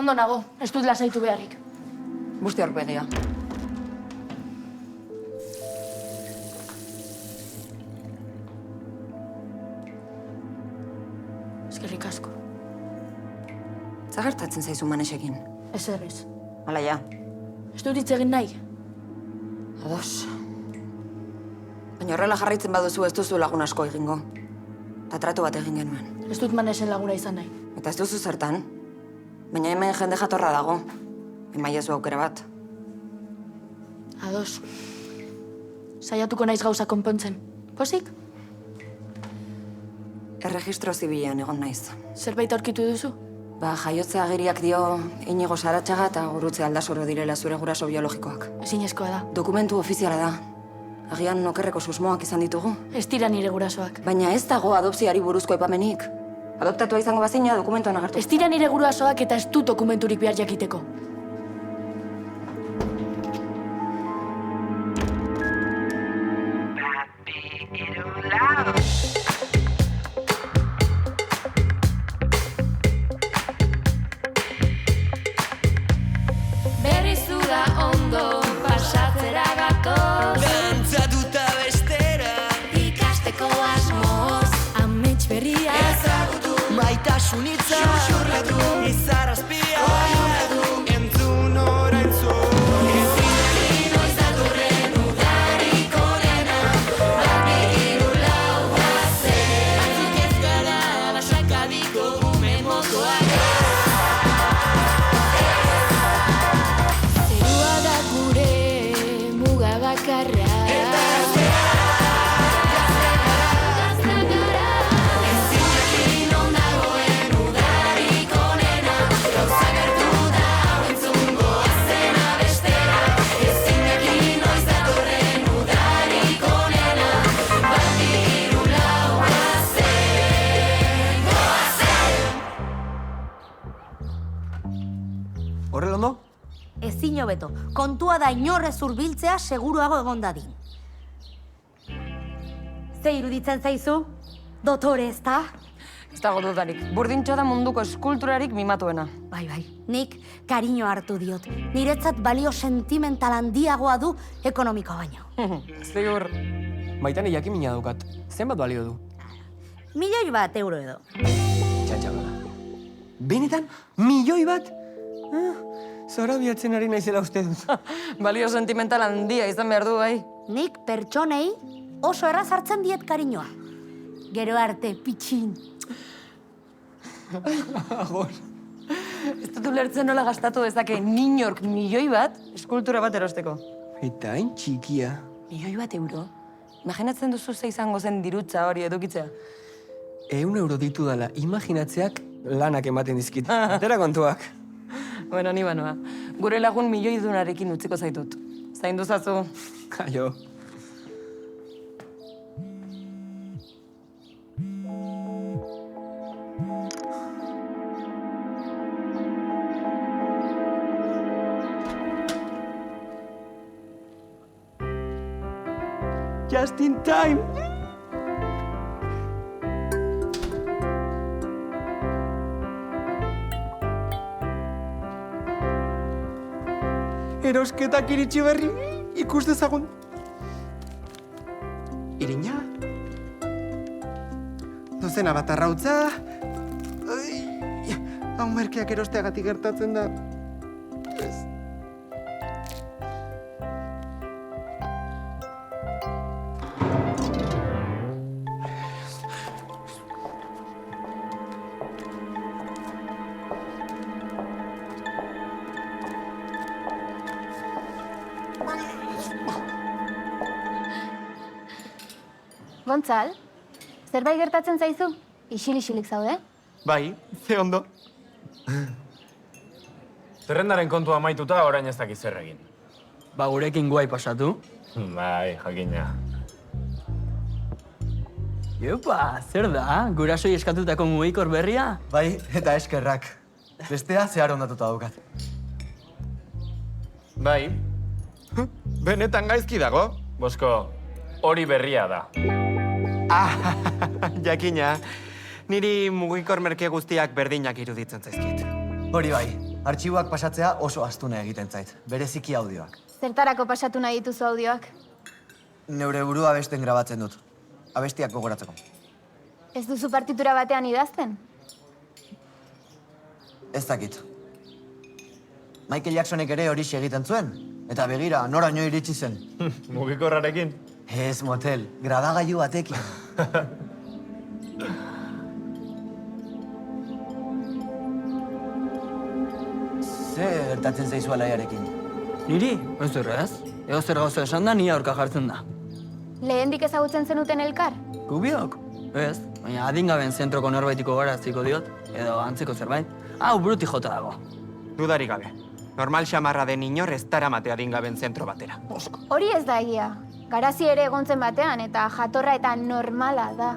Ondo nago, ez dut lasaitu beharrik. Busti aurpegia. Eskerrik asko. Zagertatzen zaizu Manesekin. Ezer ez. Hala ja. Ez dut hitz egin nahi. Ados. Baina horrela jarraitzen baduzu ez duzu lagun asko egingo. Ta tratu bat egin genuen. Ez dut Manesen laguna izan nahi. Eta ez duzu zertan. Baina hemen jende jatorra dago. Emaiezu aukera bat. Ados. Saiatuko naiz gauza konpontzen. Pozik? Erregistro zibilean egon naiz. Zerbait aurkitu duzu? Ba, jaiotze agiriak dio Inigo Saratxaga eta Gurutze Aldasoro direla zure guraso biologikoak. Ezinezkoa da. Dokumentu ofiziala da. Agian okerreko susmoak izan ditugu. Ez dira nire gurasoak. Baina ez dago adopziari buruzko aipamenik. Adoptatua izango bazina dokumentuan agertu. Ez dira nire gurasoak eta ez dut dokumenturik behar jakiteko. Berriz da ondo pasatzera gatoz, Dantzatuta bestera ikasteko asmoz, amets berria ezagutu maitasun hitza xurxurlatu izarazpia entzun orain zu noiz datorren udarik onena, bat bi hiru lau bazen. Batzuk ez gara basakadiko ume motoak. Zerua da gure muga bakarra. Gazta gara, ezin jakin non dagoen udarik onena, gauza gertu da hau entzungo azena bestera. Ezin jakin noiz datorren udarik onena, bat bi hiru lau goazen. Horrela ondo? Ezin hobeto, kontua da inorrez hurbiltzea seguruago egon dadin. Ze iruditzen zaizu? Dotore ez da? Ez dago dudarik. Burdintxo da munduko eskulturarik mimatuena. Bai, nik kariño hartu diot. Niretzat balio sentimental handiagoa du ekonomikoa baino. Zigur, Maitane jakimina daukat. Zenbat balio du? 1.000.000 edo. Txatxabala. Benetan, 1.000.000 Zora biatzen ari naizela uste dut. Balio sentimental handia izan behar du, bai. Nik pertsonei oso erraz hartzen diet kariñoa. Gero arte, pitxin. Ez dut ulertzen nola gastatu dezake ninork 1.000.000 eskultura bat erosteko. Eta hain txikia. 1.000.000 euro? Imaginatzen duzu ze izango zen dirutza hori edukitzea? 100 euro ditu dala, imaginatzeak lanak ematen dizkit. Atera kontuak. Bueno, ni banoa. Gure lagun 1.000.000 utziko zaitut. Zaindu zazu. Aio. Just in time! Erosketak iritsi berri, ikus dezagun. Irina? Dozena bat arrautza. Hau merkeak erosteagatik gertatzen da. Ez. Gontzal, zerbait gertatzen zaizu? Isil-isilik zaude? Bai, ze ondo. Zerrendaren kontua amaituta orain ez dakiz zer egin. Ba, gurekin guai pasatu. Bai, jakina. Iopa, zer da? Gurasoi eskatutako mugikor berria? Bai, eta eskerrak. Bestea zehar ondatuta daukat. Bai. Benetan gaizki dago. Bosko, hori berria da. Jakina, niri mugikor merke guztiak berdinak iruditzen zaizkit. Hori bai, Artxiboak pasatzea oso astuna egiten zait, bereziki audioak. Zertarako pasatu nahi dituzu audioak? Neure burua abesten grabatzen dut. Abestiak gogoratzeko. Ez duzu partitura batean idazten? Ez dakit. Michael Jacksonek ere hori egiten zuen. Eta begira, noraino iritsi zen. Mugikorrarekin. Ez, motel, grabagailu batekin. Ze gertatzen zaizu alaiarekin? Niri? Ez erraz. Ego zer gauza esan da, ni aurka jartzen da. Lehendik ezagutzen zenuten elkar? Gubiok? Ez, baina adingaben zentroko norbaitiko garaziko diot, edo antzeko zerbait. Hau, bruti jota dago. Dudarik gabe. Normal xamarra den inor ez daramate adingaben zentro batera. Hori ez da egia. Garazi ere egontzen batean eta jatorra eta normala da.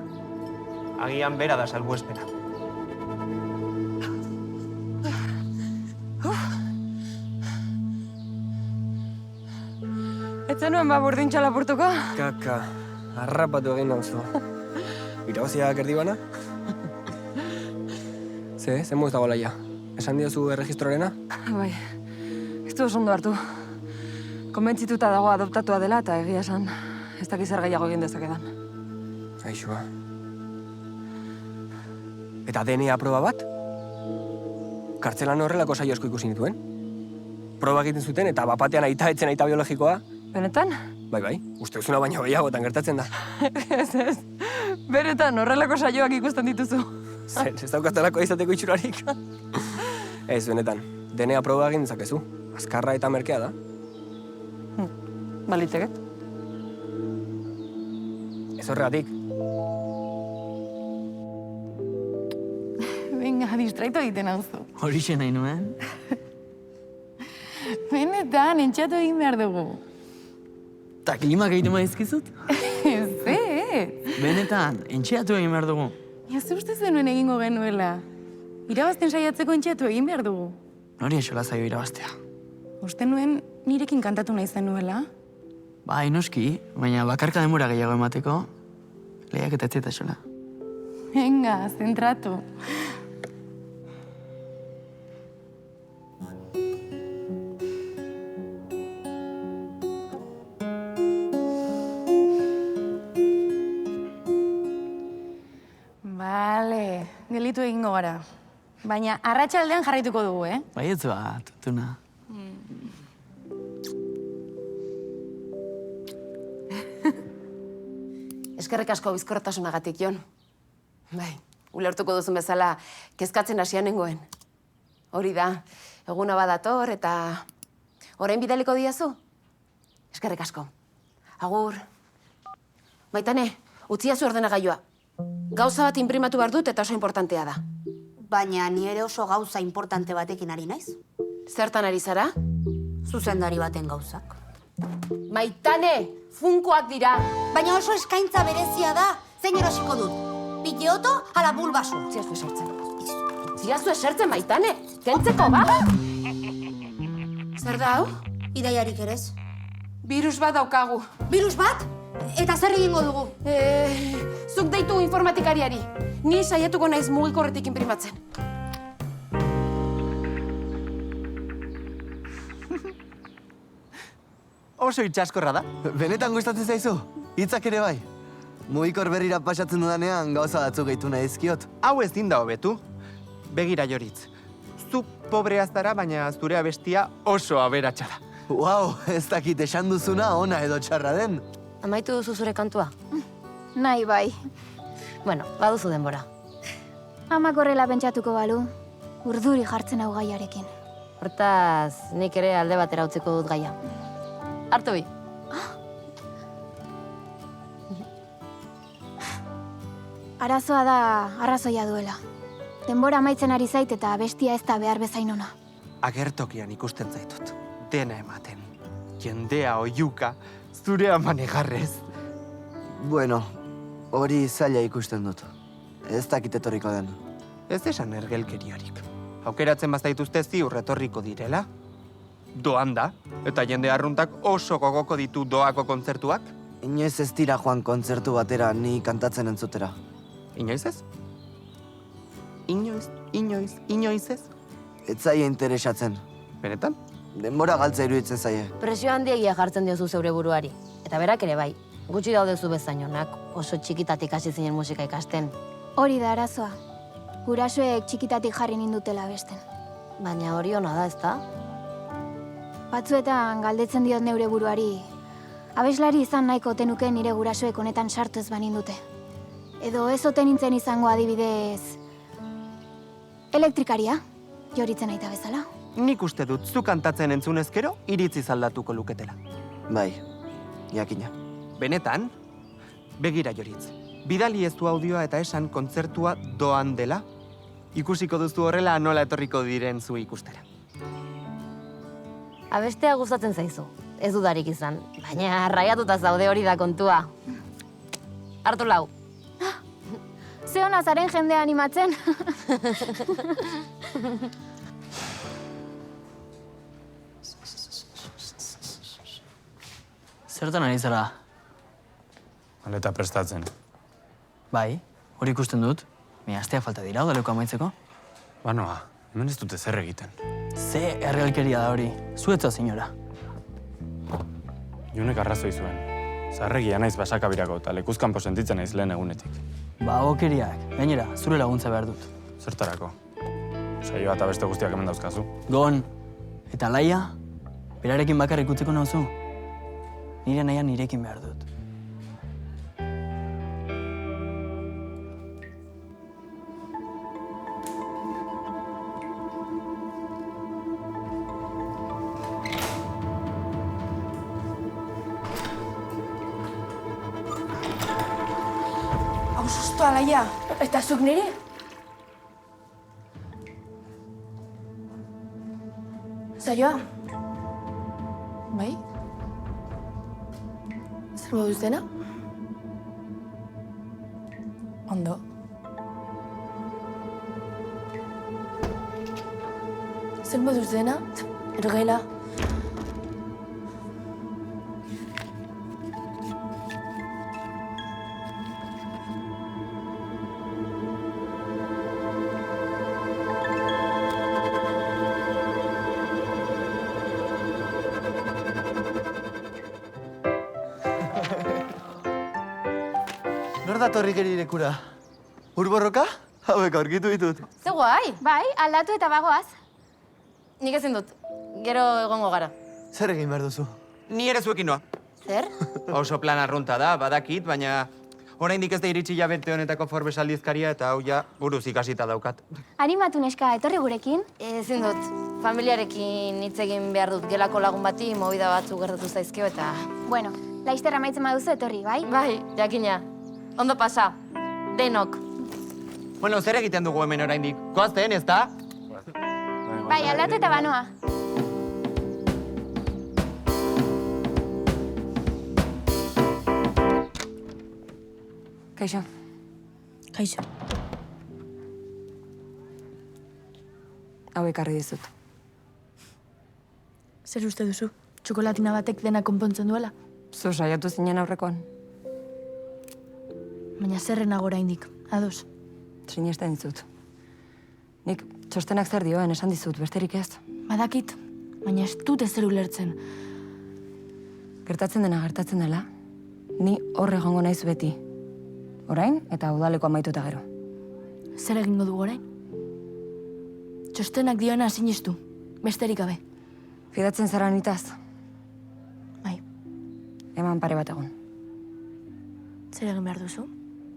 Agian bera da salbuespena. Ez zenuen burdintxa lapurtuko? Kaka, harrapatu egin nauzu. Irabaziak erdi bana? Zer moz dago laia? Esan diozu erregistrorena? Bai, ez du oso ondo hartu. Konbentzituta dago adoptatua dela eta egia esan ez dakiz zer gehiago egin dezakedan. Aixua. Eta DNA proba bat? Kartzelan horrelako saio asko ikusi nituen. Proba egiten zuten eta bapatean aita etzen aita biologikoa. Benetan? Bai, uste duzuna baino gehiagotan gertatzen da. Ez. Benetan, horrelako saioak ikusten dituzu. Zer, ez daukaztelako izateko itxurarik. Ez, benetan, DNA proba egin dezakezu. Azkarra eta merkea da. Baliteket. Ez horregatik. Venga, distraito egiten hauzu. Horixe nahi nuen. Benetan, entxatu egin behar dugu. Ta klimak egiten maizkizut? Ez. Benetan, entxeatu egin behar dugu. Ez uste zenuen egingo genuela. Irabazten saiatzeko entxeatu egin behar dugu. Nori esola zaio irabaztea. Uste nuen nirekin kantatu nahi zenuela. Bai, noski, baina bakarka denbora gehiago emateko, lehiak eta etzeta esola. Venga, zentratu. Bale, gelitu egingo gara. Baina arratsaldean jarraituko dugu, eh? Bai, ez bat, tutuna. Eskerrik asko bizkortasunagatik, Jon. Bai, ulertuko duzun bezala, kezkatzen hasian nengoen. Hori da, eguna badator eta orain bidaliko diazu? Eskerrik asko. Agur. Maitane, utziazu ordenagailua. Gauza bat inprimatu behar dut eta oso importantea da. Baina ni ere oso gauza importante batekin ari naiz. Zertan ari zara? Zuzendari baten gauzak. Maitane, funkoak dira. Baina oso eskaintza berezia da. Zein erosiko dut? Piteoto ala bulbasu. Ziazu esertzen. Ziazu esertzen, Maitane. Kentzeko, ba? Zer da hau? Idaiarik ere ez. Virus bat daukagu. Virus bat? Eta zer egingo dugu? Zuk deitu informatikariari. Ni saiatuko naiz mugikorretik inprimatzen. Oso itxaskorra da. Benetan gustatzen zaizu? Hitzak ere bai. Mugikor berrira pasatzen dudanean gauza batzuk gehitu nahi dizkiot. Hau ez din da hobetu. Begira, Joritz. Zu pobrea zara, baina zure abestia oso aberatsa da. Wow, ez dakit esan duzuna ona edo txarra den. Amaitu duzu zure kantua? Nahi bai. Bueno, baduzu denbora. Amak horrela pentsatuko balu, urduri jartzen hau gaiarekin. Hortaz, nik ere alde batera utziko dut gaia. Hartu bi. Arazoa da arrazoia duela. Denbora amaitzen ari zait eta bestia ez da behar bezain ona. Agertokian ikusten zaitut. Dena ematen. Jendea oiuka, zure ama negarrez. Bueno, hori zaila ikusten dut. Ez dakit etorriko den. Ez esan ergelkeriorik. Aukeratzen bazaituzte ziur etorriko direla. Doan da, eta jende arruntak oso gogoko ditu doako kontzertuak. Inoiz ez dira joan kontzertu batera ni kantatzen entzutera. Inoiz ez? Inoiz ez? Ez zaie interesatzen. Benetan? Denbora galtza iruditzen zaie. Presio handiegia jartzen diozu zeure buruari. Eta berak ere bai. Gutxi daudezu bezainonak, oso txikitatik hasi zinen musika ikasten. Hori da arazoa. Gurasoek txikitatik jarri nindutela besten. Baina hori ona da, ezta? Batzuetan galdetzen diot neure buruari, abeslari izan nahiko tenuke nire gurasoek honetan sartu ez banindute. Edo ez ote nintzen izango adibidez... elektrikaria, joritzen aita bezala. Nik uste dut, zu kantatzen entzunezkero, iritziz aldatuko luketela. Bai, jakina. Benetan, begira Joritz. Bidali ez du audioa eta esan kontzertua doan dela. Ikusiko duzu horrela nola etorriko diren zu ikustera. Abestea gustatzen zaizu. Ez dudarik izan. Baina raiatuta zaude hori da kontua. Hartu lau. Ze hona zaren jendea animatzen. Zertan ari zara? Maleta prestatzen. Bai, hori ikusten dut. Baina asteak falta dira, udaleko amaitzeko. Banoa, hemen ez dute zer egiten. Ze errealkeria da hori. Zuetza, senyora. Junek arrazoi zuen. Zarregia naiz basakabirako eta lekuzkanpo sentitzen naiz lehen egunetik. Ba, okeriak. Gainera, zure laguntza behar dut. Zertarako? Saioa eta beste guztiak hemen dauzkazu. Gon. Eta Laia, berarekin bakarrik utziko nauzu. Nire nahian nirekin behar dut. Hau sustoa, Laia. Eta zuk nire? Saioa? Bai? Zer moduz dena? Ondo. Zer moduz dena? Ergela. Nor datorri gerirekura? Urborroka? Hauek aurkitu ditut. Ze guai! Bai, aldatu eta bagoaz. Nik ezin dut. Gero egongo gara. Zer egin behar duzu? Ni ere zuekin noa. Zer? Oso plan arrunta da, badakit, baina oraindik ez da iritsi jabete honetako Forbes aldizkaria eta hau ja buruz ikasita daukat. Animatu neska, etorri gurekin. Ezin dut. Familiarekin hitz egin behar dut gelako lagun bati, movida batzuk gertatu zaizkio eta... Bueno, laizterra maitzen baduzu etorri, bai? Bai, jakina. Ondo pasa. Denok. Bueno, zer egiten dugu hemen oraindik? Goazten, ez da? Bai, aldatu eta banoa. Kaixo. Kaixo. Hau ekarri dizut. Zer uste duzu? Txokolatina batek dena konpontzen duela? Zu saiatu zinen aurrekoan. Baina zerrena gora indik, ados. Sinesten dizut. Nik txostenak zer dioen esan dizut, besterik ez. Badakit, baina ez dut ezer ulertzen. Gertatzen dena gertatzen dela, ni hor egongo naiz beti. Orain eta udaleko amaitu eta gero. Zer egingo dugu orain? Txostenak dioena sinistu, besterik gabe. Fidatzen zara nitaz? Bai. Eman pare bat egun. Zer egin behar duzu?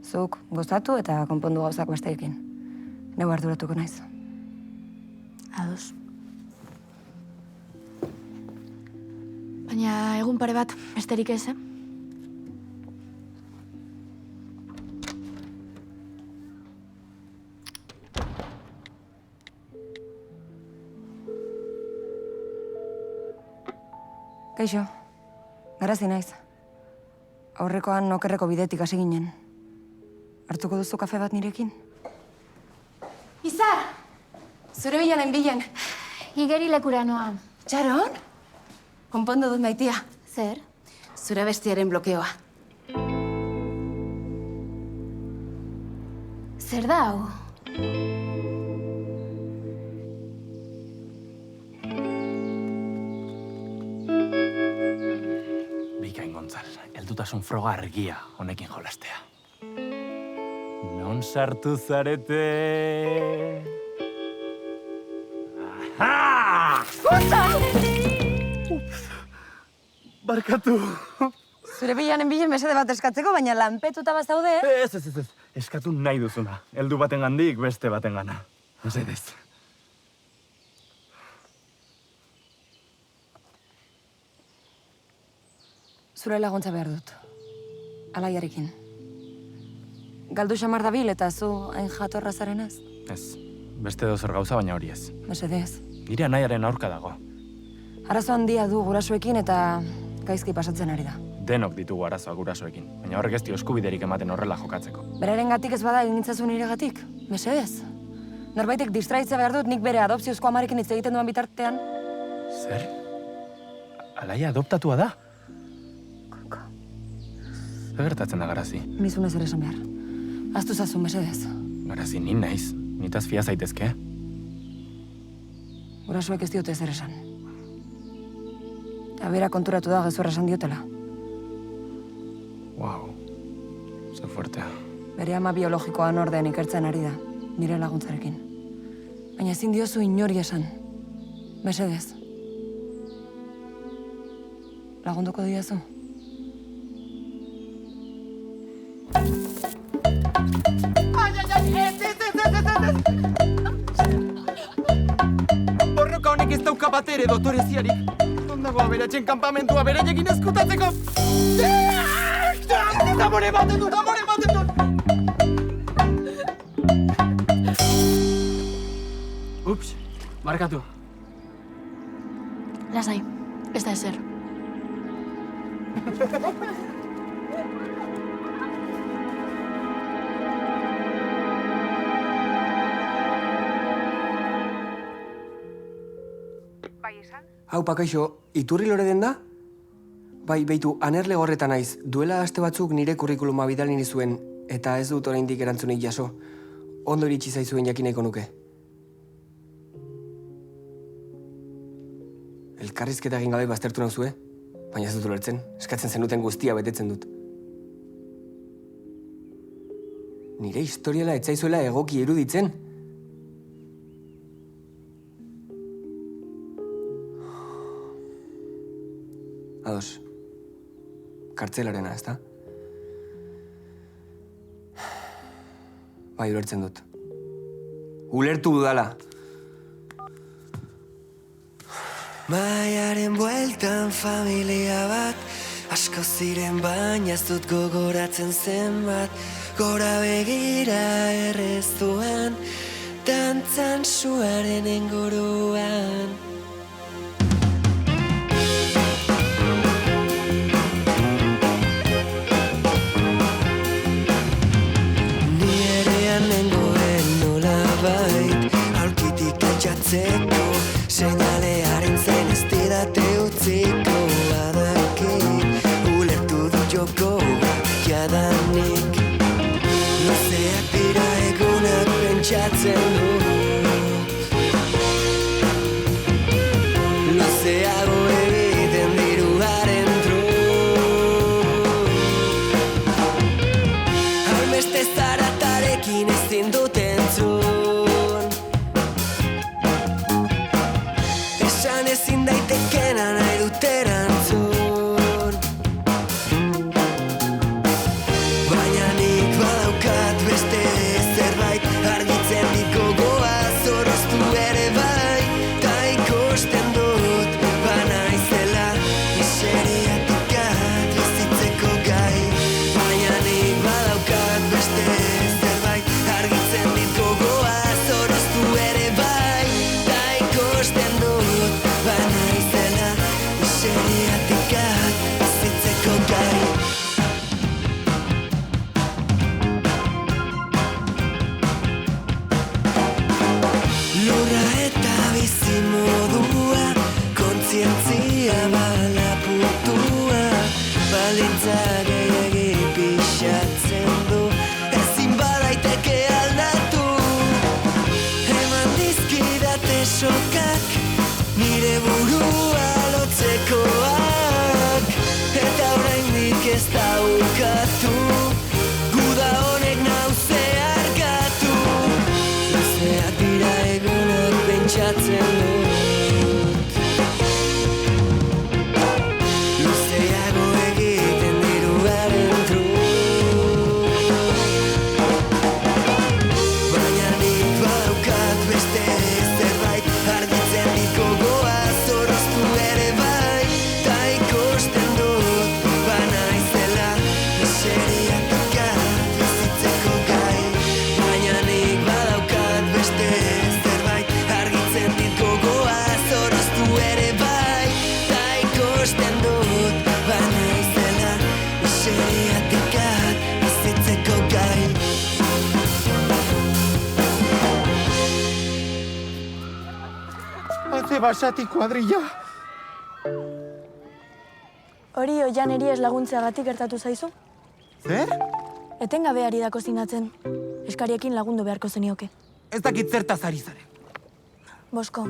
Zuk gozatu eta konpondu gauzak besteekin. Neu arduratuko naiz. Ados. Baina egun pare bat besterik ez, eh? Kaixo, garazi naiz. Aurrekoan okerreko bidetik hasi ginen. Hartuko duzu kafe bat nirekin? Izar! Zure bilanen bilen. Igeri lekura noa. Txaron? Konpondu dut maitia. Zer? Zure bestiaren blokeoa. Zer da hau? maisutasun froga argia honekin jolastea. Non sartu zarete? Aha! Barkatu! Zure bilanen bilen mesede bat eskatzeko, baina lanpetuta bazaude, Ez. Eskatu nahi duzuna. Heldu baten gandik beste baten gana. Mesedez. Zure laguntza behar dut. Alaiarekin. Galdu xamar dabil eta zu hain jatorra zarenez? Ez. Beste dozer gauza baina hori ez. Mesedez. Nire anaiaren aurka dago. Arazo handia du gurasoekin eta gaizki pasatzen ari da. Denok ditugu arazoak gurasoekin, baina horrek ez dio eskubiderik ematen horrela jokatzeko. Beraren gatik ez bada egin itzazu nire gatik. Mesedez. Norbaitek distraitza behar dut nik bere adopziozko amarekin hitz egiten duan bitartean. Zer? Alaia adoptatua da? Zer gertatzen da, Garazi? Nizunez ere esan behar. Aztu zazu, mesedez. Garazi, ni naiz. Nitaz fia zaitezke. Gurasoek ez diote ezer esan. Eta bera konturatu da gezurra esan diotela. Wow. Zer fuertea. Bere ama biologikoan orden ikertzen ari da, nire laguntzarekin. Baina ezin diozu inori esan. Mesedez. Lagunduko diazu? Borroka honek ez dauka bat ere dotoreziarik. Ondago aberatxen kanpamentua beraiekin eskutatzeko. Amore baten dut! Ups, barkatu. Lasai, ez da ezer. Hau, pakaixo, iturri lore den da? Bai, beitu, anerle gorretan naiz. Duela aste batzuk nire kurrikuluma bidali nizuen, eta ez dut oraindik erantzunik jaso. Ondo iritsi zaizuen jakin nahiko nuke. Elkarrizketa egin gabe baztertu nauzue, baina ez dut ulertzen. Eskatzen zenuten guztia betetzen dut. Nire historiala etzaizuela egoki iruditzen. Ados. Kartzelarena, ezta? Bai, ulertzen dut. Ulertu dudala. Maiaren bueltan familia bat, asko ziren baina ez dut gogoratzen zenbat, gora begira erreztuan, dantzan suaren inguruan. Ni ere nengoen nolabait, aurkitik altxatzeko, seinalearen zen ez didate utziko badakit, ulertu du jokoak jadanik. Luzeak dira egunak pentsatzen du, luzeago egiten diruaren tru. Hainbeste zaratarekin ezin dut entzun, esan ezin daitekena nahi dut erantzun. Baina nik badaukat beste zerbait, argitzen dit gogoa zorroztu ere bai, ta ikusten dut banaizela miseriatik bizitzeko gai. Baina nik badaukat beste zerbait, argitzen dit gogoa zorroztu ere bai, ta ikusten dut banaizela gogoratzen dut. Luzeago egiten diruaren tru. Baina nik badaukat beste zerbait, argitzen dit gogoa zorroztu ere bai, ta ikusten dut banaizela miseriatik bizitzeko gai. Baina nik badaukat beste zerbait, argitzen dit gogoa zorroztu ere bai, ta ikusten dut banaizela miseriatik bizitzeko gai. Atze basati kuadrilla. Hori oian ez laguntzeagatik gertatu zaizu? Zer? Etengabe ari da kozinatzen. Eskariekin lagundu beharko zenioke. Ez dakit zertaz ari zaren. Bosko,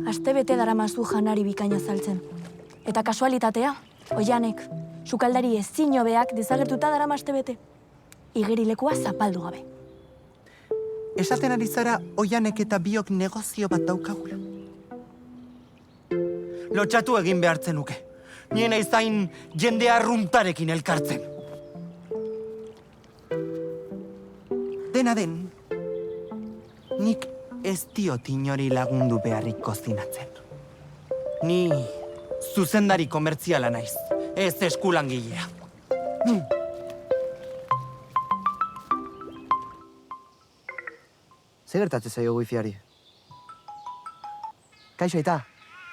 aste bete daramazu janari bikaina saltzen. Eta kasualitatea, oianek, sukaldari ezin hobeak desagertuta darama aste bete. Igerilekua zapaldu gabe. Esaten ari zara oianek eta biok negozio bat daukagula. Lotxatu egin behartzen nuke. Nien aizain jende arruntarekin elkartzen. Dena den, nik ez diot inori lagundu beharrik kozinatzen. Ni zuzendari komertziala naiz, ez eskulangilea. Zer gertatzen zaio wifiari? Kaixo, aita,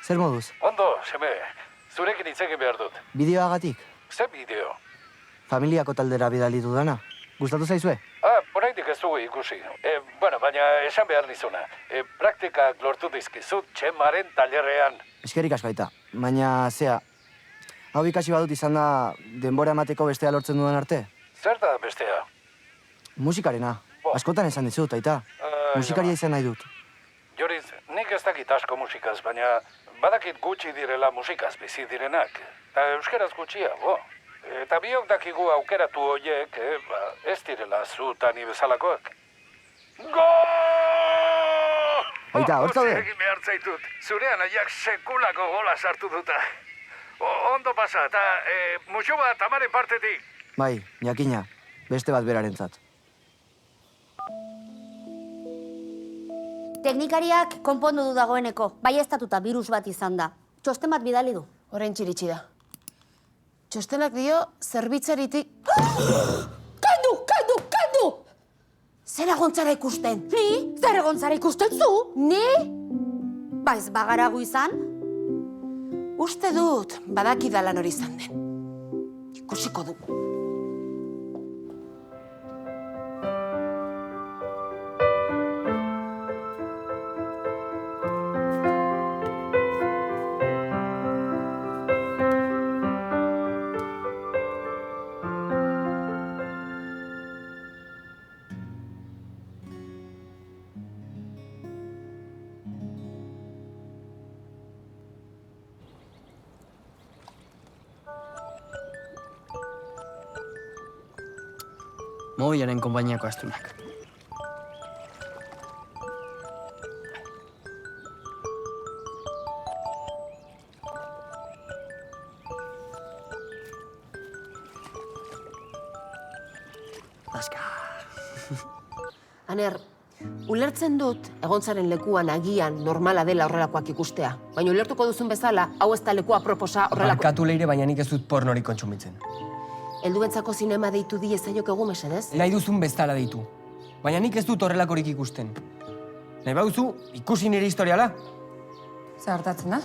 zer moduz? Ondo, seme, zurekin hitz egin behar dut. Bideoagatik? Ze bideo? Familiako taldera bidali dudana. Gustatu zaizue? Oraindik ez dugu ikusi. Baina esan behar nizuna. Praktikak lortu dizkizut Txemaren tailerrean. Eskerrik asko, aita. Baina, zea, hau ikasi badut izan da denbora emateko bestea lortzen dudan arte? Zer da bestea? Musikarena. Askotan esan dizut, aita. Musikaria izan nahi dut. Joriz, nik ez dakit asko musikaz, baina badakit gutxi direla musikaz bizi direnak. Eta euskaraz gutxiago. Eta biok dakigu aukeratu horiek, ez direla zu eta ni bezalakoak. Aita, hor zaude? Egin behar zaitut. Zure anaiak sekulako gola sartu duta. Ondo pasa, eta muxu bat amaren partetik. Bai, jakina. Beste bat berarentzat. Teknikariak konpondu du dagoeneko, bai estatuta virus bat izan da. Txosten bat bidali du. Orain txiritsi da. Txostenak dio, zerbitzaritik... Kendu! Zer egontzara ikusten? Ni? Zer egontzara ikusten zu? Ni? Baiz bagaragu izan? Uste dut, badakidalan hori izan den. Ikusiko du. Mobilaren konpainiako astunak. Aska. Aner, ulertzen dut egontzaren lekuan agian normala dela horrelakoak ikustea. Baina ulertuko duzun bezala, hau ez da lekua proposa horrelako... Barkatu leire, baina nik ez dut pornorik kontsumitzen. Helduentzako zinema deitu die zaiok egu mesedez? Nahi duzun bezala deitu. Baina nik ez dut horrelakorik ikusten. Nahi baduzu, ikusi nire historiala? Zer hartatzen da?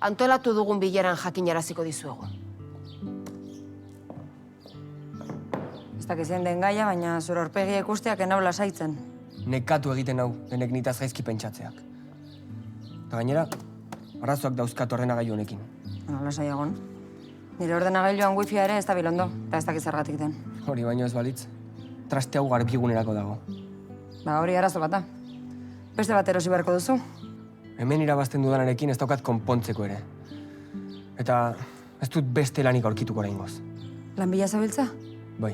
Antolatu dugun bileran jakinaraziko dizuegu. Ez dakizien den gaia, baina zure aurpegia ikusteak enau lasaitzen. Nekatu egiten hau, denek nitaz gaizki pentsatzeak. Eta gainera, arazoak dauzkat ordenagailu honekin. Lasai egon. Nire ordenagailuan wifia ere ez da bilondo, eta ez dakiz zergatik den. Hori baino ez balitz, traste hau garbigunerako dago. Ba, hori arazo bat da. Beste bat erosi beharko duzu. Hemen irabazten dudanarekin ez daukat konpontzeko ere. Eta ez dut beste lanik aurkituko oraingoz. Lan bila zabiltza? Bai.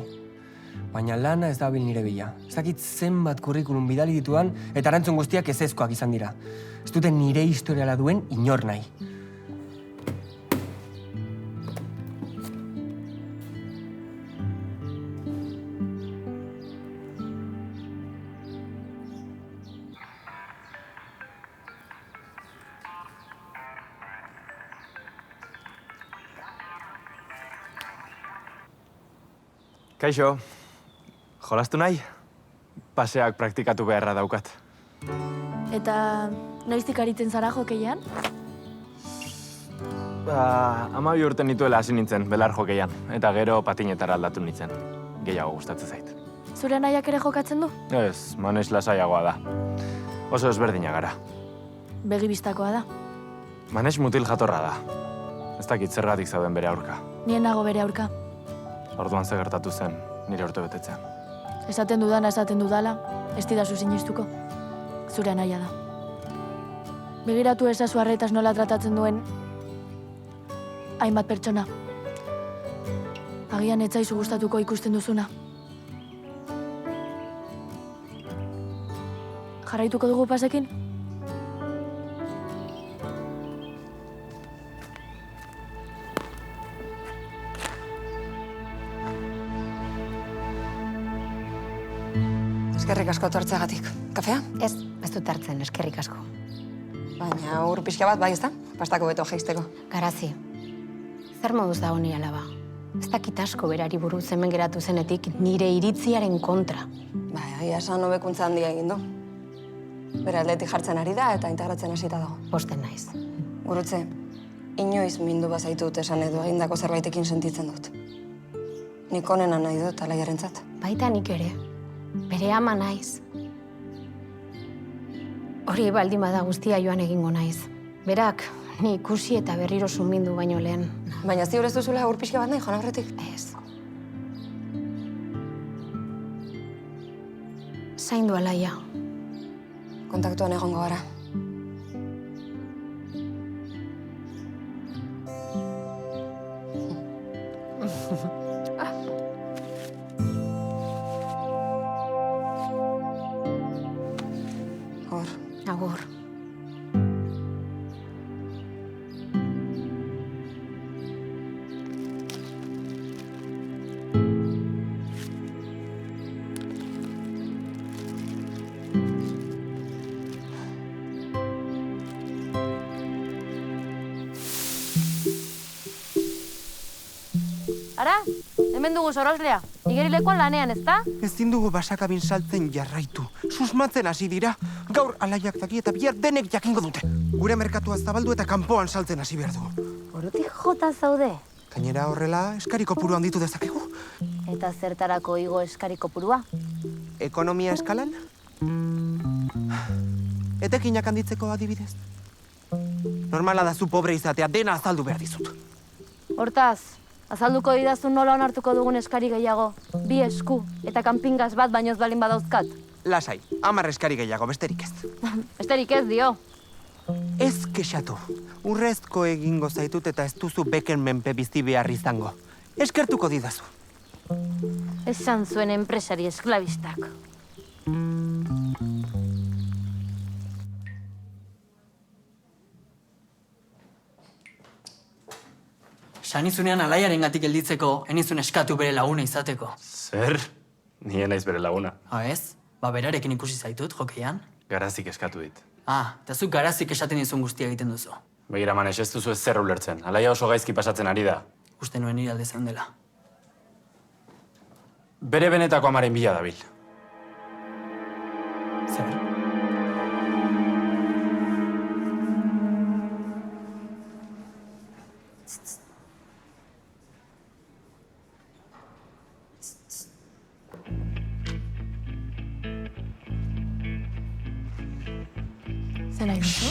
baina lana ez dabil nire bila. Ez dakit zenbat kurrikulum bidali ditudan, eta erantzun guztiak ezezkoak izan dira. Ez dute nire historiala duen inor nahi. Kaixo, jolastu nahi? Paseak praktikatu beharra daukat. Eta noiztik aritzen zara jokeian? 12 urte nituela hasi nintzen belar jokeian, eta gero patinetara aldatu nintzen. Gehiago gustatzen zait. Zure nahiak ere jokatzen du? Ez, manes lasaiagoa da. Oso ezberdina gara. Begibistakoa da. Manes mutil jatorra da. Ez dakit zergatik zauden bere aurka. Nien nago bere aurka. Orduan ze gertatu zen, nire urte betetzean. Esaten dudana esaten dudala, ez didazu sinistuko. Zure naia da. Begiratu ezazu arretaz nola tratatzen duen hainbat pertsona. Agian ez zaizu gustatuko ikusten duzuna. Jarraituko dugu pasekin? Eskerrik asko tortzeagatik. Kafea? Ez dut hartzen, eskerrik asko. Baina ur pixka bat bai, ezta? Pastako beto jeizteko. Garazi, zer moduz da honi alaba? Ez dakit asko berari buruz hemen geratu zenetik nire iritziaren kontra. Bai, egia esan hobekuntza handia egin du. Bere aldetik jartzen ari da eta integratzen hasita dago. Posten naiz. Gurutze, inoiz mindu bazaitut esan edo egindako zerbaitekin sentitzen dut. Nik onena nahi dut Alaiarentzat. Baita nik ere. Bere ama naiz. Hori baldin bada guztia joan egingo naiz. Berak, ni ikusi eta berriro sumindu baino lehen. Baina ziur ez duzula ur pixka bat nahi, joan aurretik? Ez. Zaindu Alaia. Kontaktuan egongo gara. Agur. Ara, hemen dugu soroslea. Igerilekoan lanean, ezta? Ezin dugu basakabin saltzen jarraitu. Susmatzen hasi dira. Gaur Alaiak daki eta bihar denek jakingo dute. Gure merkatua zabaldu eta kanpoan saltzen hasi behar dugu. Orutik jota zaude. Gainera horrela, eskari kopuru handitu dezakegu. Eta zertarako igo eskari kopurua? Ekonomia eskalan? Etekinak handitzeko adibidez. Normala da zu pobre izatea, dena azaldu behar dizut. Hortaz, azalduko didazun nola onartuko dugun eskari gehiago. 2 esku eta kanpingaz bat bainoz balin badauzkat. Lasai, 10 eskari gehiago, besterik ez. Besterik ez dio. Ez kexatu. Urrezko egingo zaitut eta ez duzu beken menpe bizi behar izango. Eskertuko didazu. Esan zuen enpresari esklabistak. Sanizunean Alaiaren gatik gelditzeko, enizun eskatu bere laguna izateko. Zer? Nien naiz bere laguna. Ez? Ba, berarekin ikusi zaitut, jokeian. Garazik eskatu dit. Eta zuk garazik esaten dizun guztia egiten duzu. Begira, Manes, ez duzu ez zer ulertzen. Alaia oso gaizki pasatzen ari da. Uste nuen nire alde zeundela. Bere benetako amaren bila dabil. Zer? Zer nahi duzu?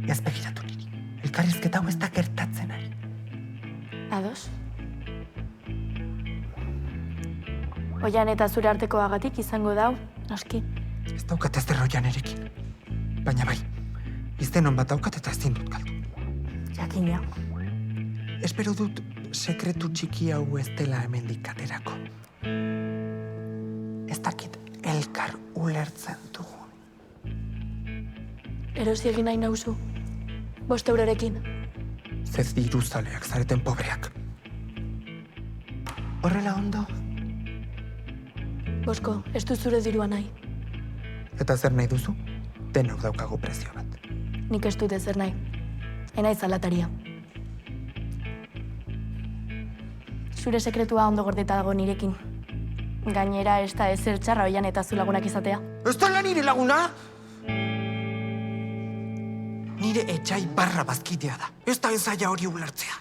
Ez begiratu niri. Elkarrizketa hau ez da gertatzen ari. Ados. Oian eta zure artekoagatik izango dau, noski. Ez daukat ez derroian erekin. Baina bai, iztenon bat daukat eta ezin dut galdu. Jakina. Espero dut sekretu txiki hau ez dela hemendik aterako. elkar ulertzen dugu. Erosi egin nahi nauzu. 5 eurorekin. Zez diruzaleak zareten pobreak. Horrela ondo? Bosko, ez du zure dirua nahi. Eta zer nahi duzu? Denok daukagu prezio bat. Nik ez dut ezer nahi. Enaiz alataria. Zure sekretua ondo gordeta dago nirekin. Gainera ez da ezer txarra oian eta zu lagunak izatea. Ez da nire laguna? Nire etxai barra bazkitea da. Ez da enzaia hori ulertzea.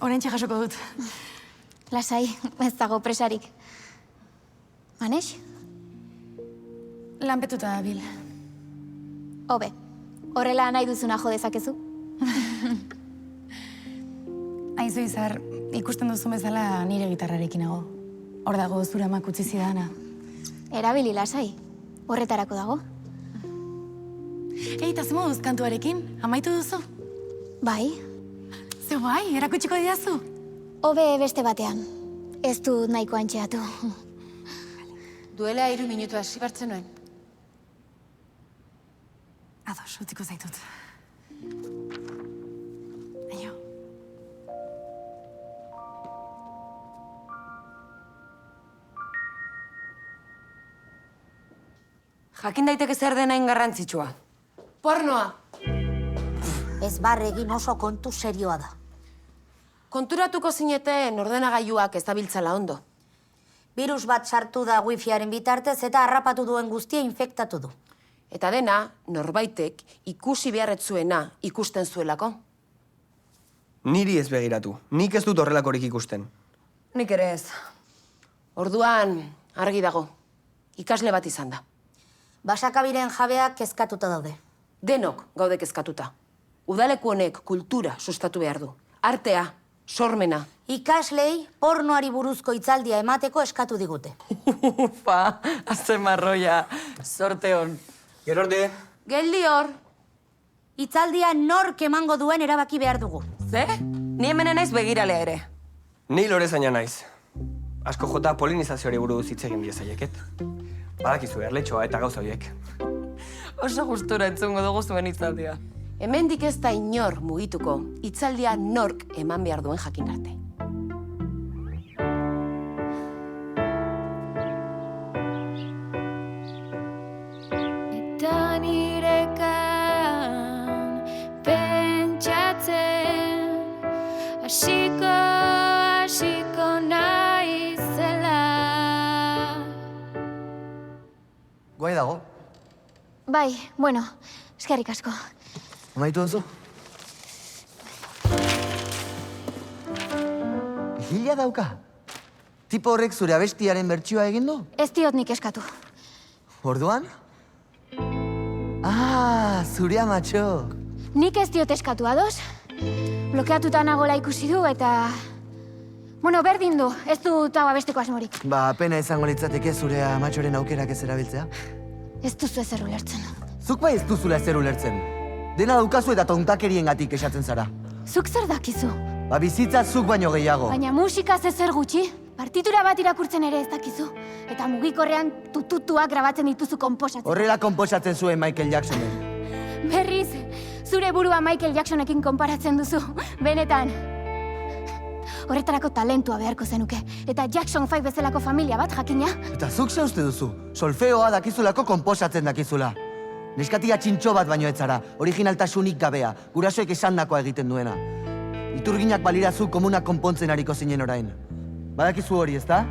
Horentxe jasoko dut. Lasai, ez dago presarik. Manex? Lanpetuta bil. Hobe, horrela nahi duzuna jo dezakezu? Aizu Izar, ikusten duzu bezala nire gitarrarekin nago. Hor dago zure amak utzi zidana. Erabili lasai, horretarako dago. Eta ze moduz kantuarekin, amaitu duzu? Bai. Zeu bai, erakutsiko didazu? Hobe beste batean. Ez du nahiko antxeatu. Duela 3 minutu hasi bartzen nuen. Ados, utziko zaitut. Aio. Jakin daiteke zer dena garrantzitsua. Pornoa. Ez barregin oso kontu serioa da. Konturatuko zineten ordenagailuak ez dabiltzala ondo. Virus bat sartu da wifiaren bitartez eta harrapatu duen guztia infektatu du. Eta dena, norbaitek ikusi beharretzuena ikusten zuelako. Niri ez begiratu. Nik ez dut horrelakorik ikusten. Nik ere ez. Orduan, argi dago. Ikasle bat izan da. Basakabiren jabeak kezkatuta daude. Denok gaude kezkatuta. Udaleku honek kultura sustatu behar du. Artea, sormena. Ikaslei pornoari buruzko hitzaldia emateko eskatu digute. Ufa, azte marroia, sorte hon. Gerorde. Geldi hor. Hitzaldia nork emango duen erabaki behar dugu. Ze? Ni hemenen naiz begiralea ere. Ni lorezaina naiz. Asko jota polinizazioari buruz hitz egin diezaieket. Badakizu erletxoa eta gauza horiek. Oso gustura entzungo dugu zuen hitzaldia. Hemendik ez da inor mugituko, hitzaldia nork eman behar duen jakin arte. Eta nirekan pentsatzen hasiko naizela. Guai dago. Bai, bueno, eskerrik asko. Amaitu duzu? Hila dauka? Tipo horrek zure abestiaren bertsioa egin du? Ez diot nik eskatu. Orduan? Ah, zure amatxok. Nik ez diot eskatu, ados? Blokeatuta nagola ikusi du eta... Bueno, berdin du, ez du hau abesteko asmorik. Ba, pena izango litzateke zure amatxoren aukerak ez erabiltzea. Ez duzu ezer ulertzen. Zuk bai ez duzula ezer ulertzen. Dena daukazu eta tontakeriengatik esatzen zara. Zuk zer dakizu? Ba, bizitza zuk baino gehiago. Baina musikaz ezer gutxi. Partitura bat irakurtzen ere ez dakizu. Eta mugikorrean tututuak grabatzen dituzu konposatzen. Horrela konposatzen zuen Michael Jacksonen. Berriz, zure burua Michael Jacksonekin konparatzen duzu. Benetan. Horretarako talentua beharko zenuke. Eta Jackson 5 bezalako familia bat jakina. Eta zuk ze uste duzu? Solfeoa dakizulako konposatzen dakizula. Neskatia txintxo bat baino etzara, originaltasunik gabea, gurasoek esandakoa egiten duena. Iturginak balirazu komunak konpontzen ariko zinen orain. Badakizu hori, ezta?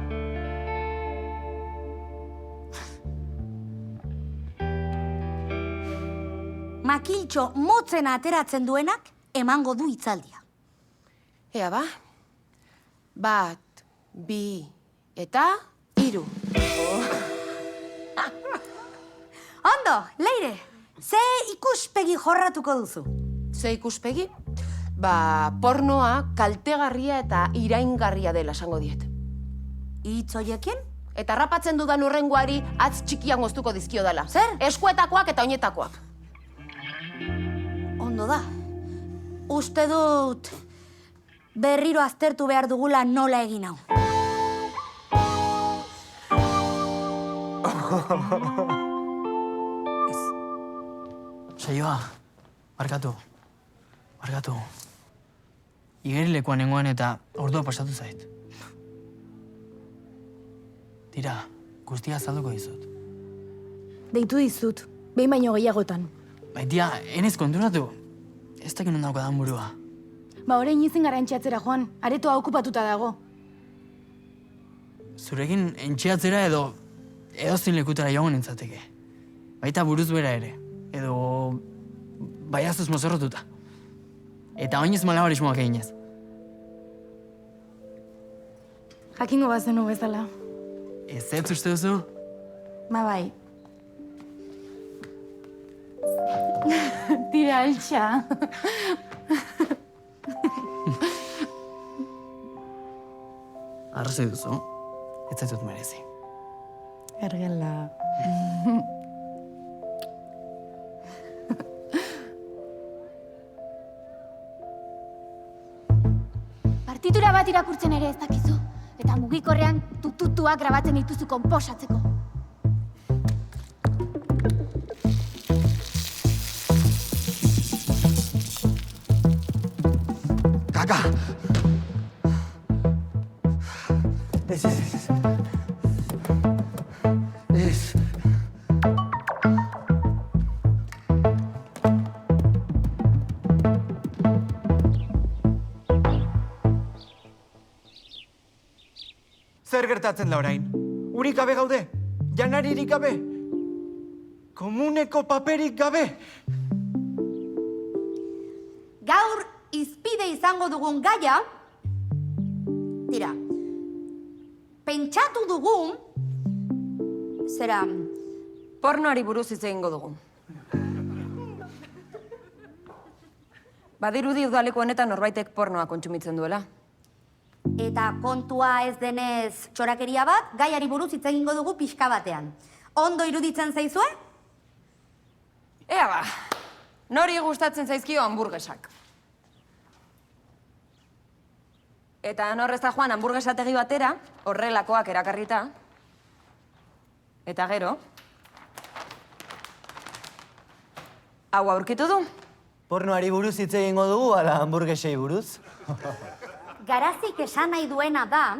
Makiltxo motzen ateratzen duenak emango du hitzaldia. Ea ba? 1, 2 eta 3. Ondo, Leire, Ze ikuspegi jorratuko duzu? Ze ikuspegi? Pornoa kaltegarria eta iraingarria dela esango diet. Hitz horiekin? Eta rapatzen dudan urrengoari atz txikian goztuko dizkio dela. Zer? Eskuetakoak eta oinetakoak. Ondo da. Uste dut berriro aztertu behar dugula nola egin hau. Saioa, barkatu. Igerilekuan nengoen eta ordua pasatu zait. Tira, guztia azalduko dizut. Deitu dizut, behin baino gehiagotan. Baitia, enez konturatu. Ez dakit non daukadan burua. Orain izin gara entxeatzera, Juan. Aretoa okupatuta dago. Zurekin entxeatzera edo zin lekutara joango nintzateke. Baita buruz bera ere. Edo baiazuz mozorrotuta. Eta oinez malabarismoak eginez. Jakingo bazenu bezala. Ez uste duzu? Bai. Tira altxa. Arrazoi duzu, ez zaitut merezi. Ergela. Partitura bat irakurtzen ere ez dakizu. Eta mugikorrean tututuak grabatzen dituzu konposatzeko. Kaka! Ez. Zer gertatzen da orain? Urik gabe gaude? Janaririk gabe? Komuneko paperik gabe? Gaur izpide izango dugun gaia, tira, pentsatu dugun, Pornoari buruz hitz egingo dugu. Badirudi udaleko honetan norbaitek pornoa kontsumitzen duela. Eta kontua ez denez txorakeria bat, gaiari buruz hitz egingo dugu pixka batean. Ondo iruditzen zaizue? Ea ba, nori gustatzen zaizkio hamburgesak. Eta nor ez da joan hamburgesategi batera, horrelakoak erakarrita. Eta gero, hau aurkitu du? Pornoari buruz hitz egingo dugu, ala hamburgesei buruz? Garazik esan nahi duena da,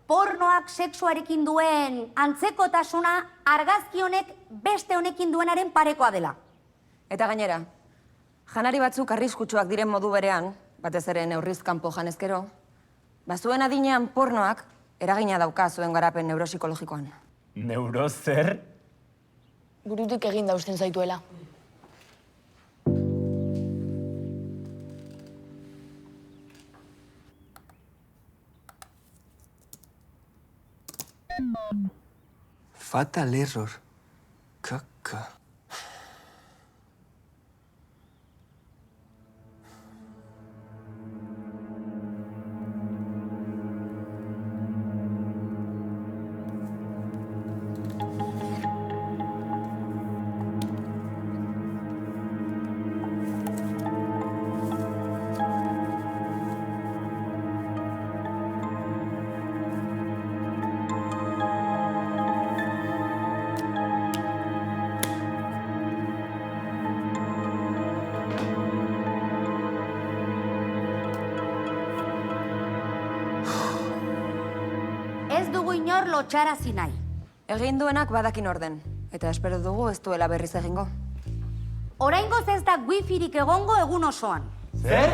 pornoak sexuarekin duen antzekotasuna argazki honek beste honekin duenaren parekoa dela. Eta gainera, janari batzuk arriskutsuak diren modu berean, batez ere neurriz kanpo janezkero, bazuen adinean pornoak eragina dauka zuen garapen neuropsikologikoan. Neuro zer? Burutik egin dausten zaituela. Fatal error. Kaka. Ez dugu inor lotxarazi nahi. Egin duenak badakin orden, eta espero dugu ez duela berriz egingo. Oraingoz ez da wifirik egongo egun osoan. Zer?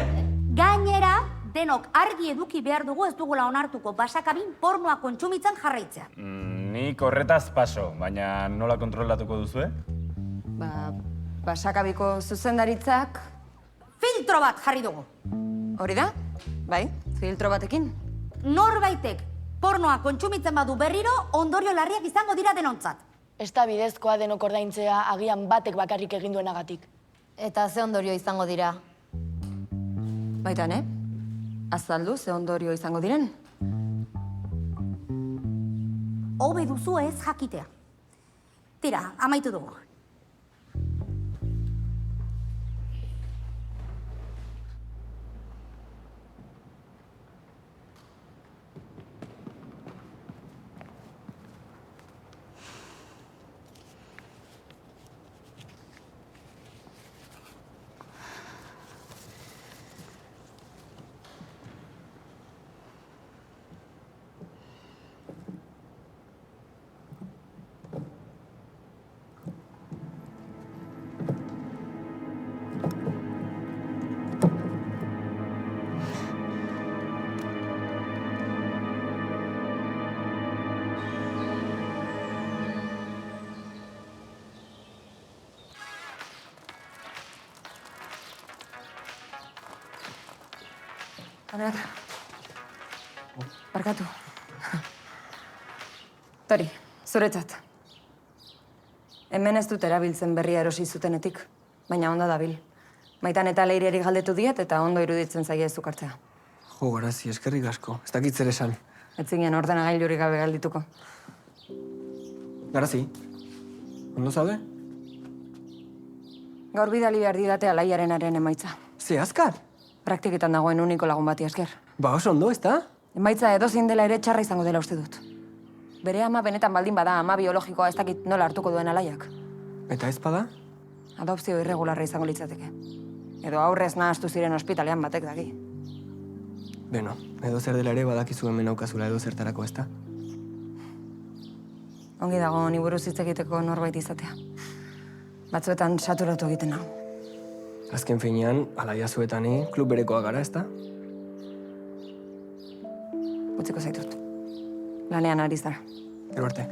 Gainera, denok argi eduki behar dugu ez dugula onartuko basakabin pornoa kontsumitzen jarraitzea. Nik horretaz paso, baina nola kontrolatuko duzue? Basakabiko zuzendaritzak... Filtro bat jarri dugu. Hori da? Bai, filtro batekin. Norbaitek pornoa kontsumitzen badu berriro, ondorio larriak izango dira denontzat. Ez da bidezkoa denok ordaintzea agian batek bakarrik egin duenagatik. Eta ze ondorio izango dira? Baita, ne? Azaldu ze ondorio izango diren? Hobe duzu ez jakitea. Tira, amaitu dugu. Aner, barkatu. Tori, zuretzat. Hemen ez dut erabiltzen berria erosi zutenetik, baina ondo dabil. Maitan eta Leireri galdetu diet eta ondo iruditzen zaie ez zukartzea. Jo, Garazi, eskerrik asko. Ez dakit zer esan. Ez zinen ordenagailurik gabe galdituko. Garazi, ondo zaude? Gaur bidali behar didate Alaiarenaren emaitza. Ze azkar? Praktiketan dagoen uniko lagun bati esker. Ba, oso ondo, ez da? Emaitza edozein dela ere txarra izango dela uste dut. Bere ama benetan baldin bada ama biologikoa ez dakit nola hartuko duen Alaiak. Eta ez bada? Adopzio irregularra izango litzateke. Edo aurrez nahastu ziren ospitalean batek daki. Beno, edo zer dela ere badakizu hemen aukazula edo zertarako, ez da? Ongi dago ni buruz hitz egiteko norbait izatea. Batzuetan saturatu egiten nau. Azken finean, Alaia zuetani, klub berekoa gara, ez da? Utziko zaitut. Lanean ari zara. Gero arte.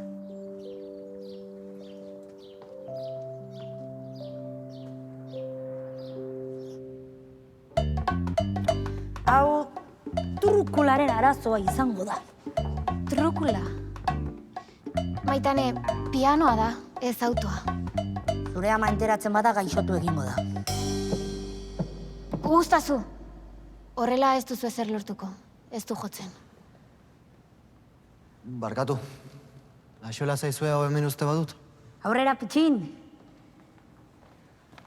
Hau, trukularen arazoa izango da. Trukula? Maitane, pianoa da, ez autoa. Zure ama enteratzen bada gaixotu egingo da. Gustazu! Horrela ez duzu ezer lortuko. Ez du jotzen. Barkatu. Laxola zaizue hau hemen uste badut. Aurrera pitxin.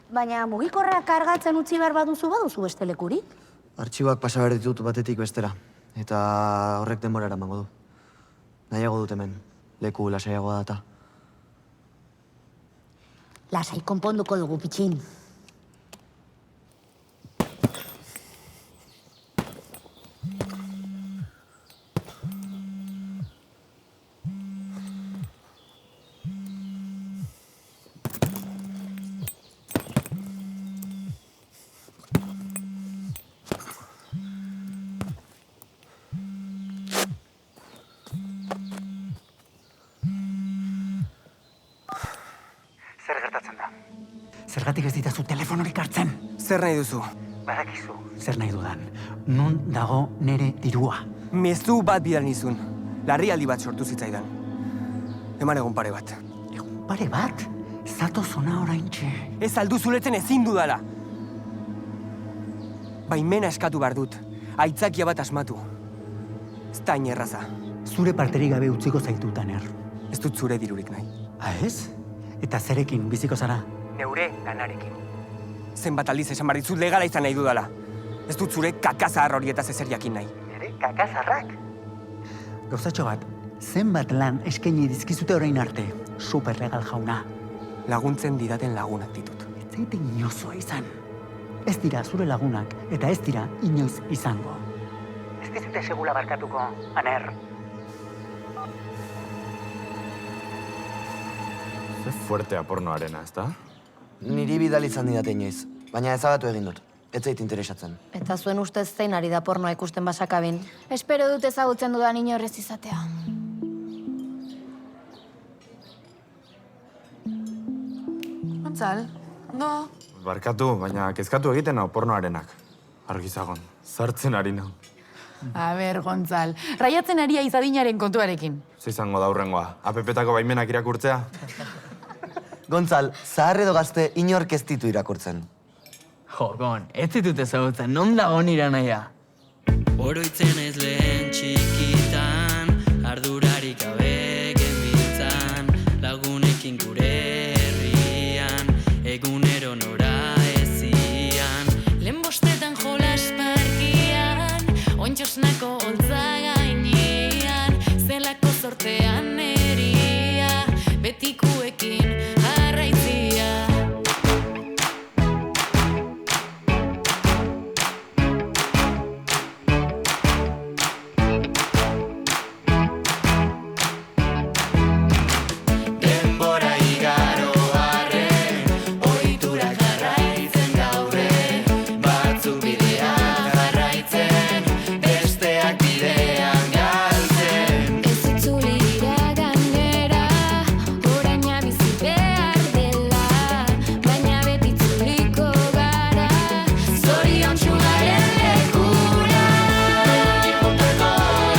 Baina mugikorrak kargatzen utzi behar baduzu beste lekurik? Artxiboak pasa behar ditut batetik bestera. Eta horrek denbora eramango du. Nahiago dut hemen. Leku lasaiagoa data. Lasai konponduko dugu pitxin. Zer gertatzen da? Zergatik ez ditazu telefonorik hartzen? Zer nahi duzu? Badakizu, zer nahi dudan. Non dago nere dirua? Mezu bat bidal nizun. Larrialdi bat sortu zitzaidan. Eman egun pare bat. Egun pare bat? Zato zona oraintxe. Ez aldu zuretzen ezin dudala. Baimena eskatu behar dut. Aitzakia bat asmatu. Ez da inerraza. Zure parterik gabe utziko zaitu, Taner. Ez dut zure dirurik nahi. Ah, ez? Eta zerekin biziko zara? Neure lanarekin. Zenbat aldiz esan barritzut legala izan nahi dudala. Ez dut zure kakazahar horietaz ezer jakin nahi. Nere kakazarrak? Gauzatxo bat, zenbat lan eskaini dizkizute orain arte, superlegal jauna. Laguntzen didaten lagunak ditut. Ez zaite inozoa izan. Ez dira zure lagunak eta ez dira inoiz izango. Ez dizute segula barkatuko, Aner. Ze fuertea pornoarena, ez da? Niri bidal izan didate inoiz, baina ezabatu egin dut. Ez zait interesatzen. Eta zuen ustez zein ari da pornoa ikusten basakabin? Espero dut ezagutzen dudan inorrez izatea. Gontzal, ondo? Barkatu, baina kezkatu egiten hau pornoarenak. Argizagon, zartzen ari nau. A ber, Gontzal, raiatzen aria izadinaren kontuarekin. Zizango da hurrengoa, APP-tako baimenak irakurtzea? Gontzal, zahar edo gazte inork ez ditu irakurtzen. Jo, Gon, ez ditut ezagutzen, non dago nira nahia? Oroitzen ez lehen txikitan, ardurarik gabe genbiltzan, lagunekin gure herrian, egunero nora ezian. Lehen bostetan jolas parkian, ontxosnako holtza gainean, zelako zortean eria, betikuekin arraizia. Denbora igaro arren, ohitura jarraitzen gaude, batzuk bidea jarraitzen, besteak bidean galtzen. Ez itzuli iraganera, oraina bizi behar dela, baina beti itzuliko gara, zoriontsu garen lekura. Iputako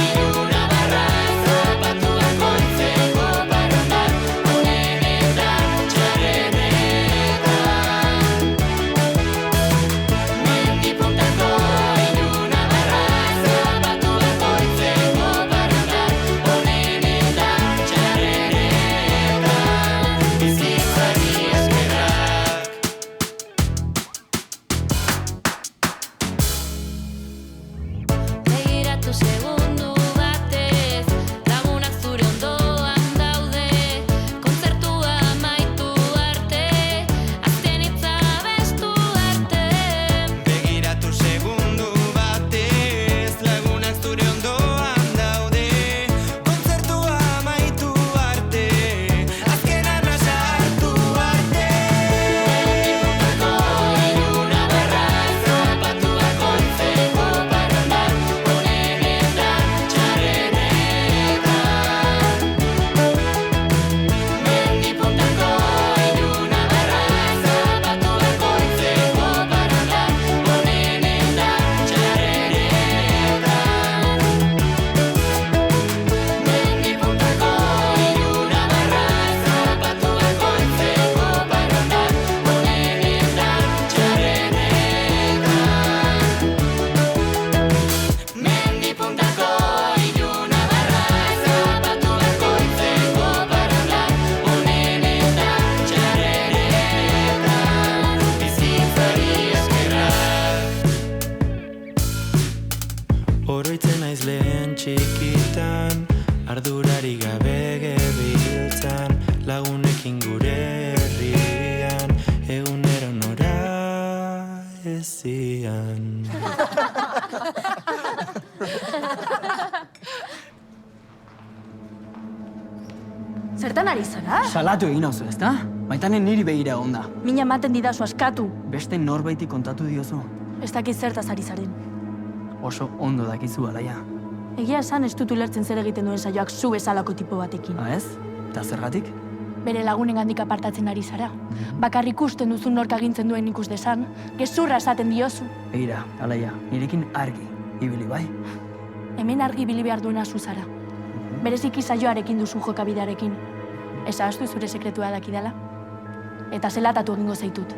iluna barra, zapatuak ontzeko parrandan, onenetan txarrenetan. Mendipuntako iluna barra, zapatuak ontzeko parrandan, onenetan txarrenetan. Bizitzari eskerrak. Begiratu segundu batez, lagunak zure ondoan daude, kontzertua amaitu arte, azken hitza abestu arte. Begiratu segundu batez, lagunak zure ondoan daude, kontzertua amaitu arte, azken arnasa hartu arte. Iluna barra, zapatuak ontzeko parrandan, onenetan txarrenetan. Mendipuntako iluna barra, zapatuak ontzeko parrandan, onenetan txarrenetan. Mendipuntako iluna barra, zapatuak ontzeko parrandan, onenetan txarrenetan. Mendipuntako iluna barra, zapatuak ontzeko parrandan, onenetan txarrenetan. Bizitzari eskerrak. Oroitzen naiz lehen txikitan, ardurari gabe gebiltzan, lagunekin gure herrian, egunero nora ezian. Zertan ari zara? Salatu egin hauzu, ezta? Maitanen niri begira onda. Mina ematen didazu askatu. Beste norbaiti kontatu diozu. Ez dakit zertaz ari zaren. Oso ondo dakizu, Alaia. Egia esan ez dut ulertzen zer egiten duen saioak zu bezalako tipo batekin. Ha ez? Eta zergatik? Bere lagunengandik apartatzen ari zara. Bakarrik ikusten duzu nork agintzen duen ikus desan, gezurra esaten diozu. Begira, Alaia, nirekin argi, ibili bai? Hemen argi ibili behar duena zu zara. Bereziki saioarekin duzu jokabidearekin. Ez ahaztu zure sekretua dakidala? Eta zelatatu egingo zaitut.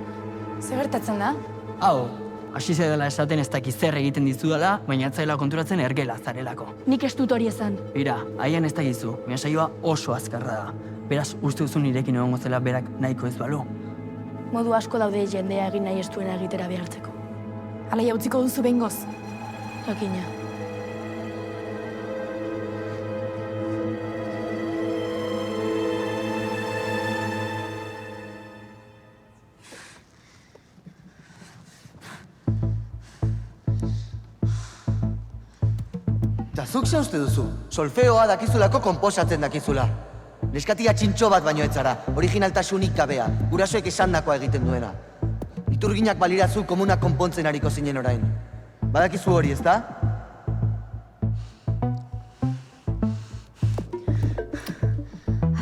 Zer gertatzen da? Hau, hasi dela esaten ez dakiz zer egiten dizudala, baina atzaila konturatzen ergela zarelako. Nik ez dut hori esan. Bira, haian ez dakizu, baina saioa oso azkarra da. Beraz, uste duzu nirekin egongo zela berak nahiko ez balu. Modu asko daude jendea egin nahi ez duena egitera behartzeko. Alaia utziko duzu behingoz. Jakina. Eta zuk ze uste duzu? Solfeoa dakizulako konposatzen dakizula. Neskatia txintxo bat baino ez zara, originaltasunik gabea, gurasoek esandakoa egiten duena. Iturginak balirazu komuna konpontzen ariko zinen orain. Badakizu hori, ezta?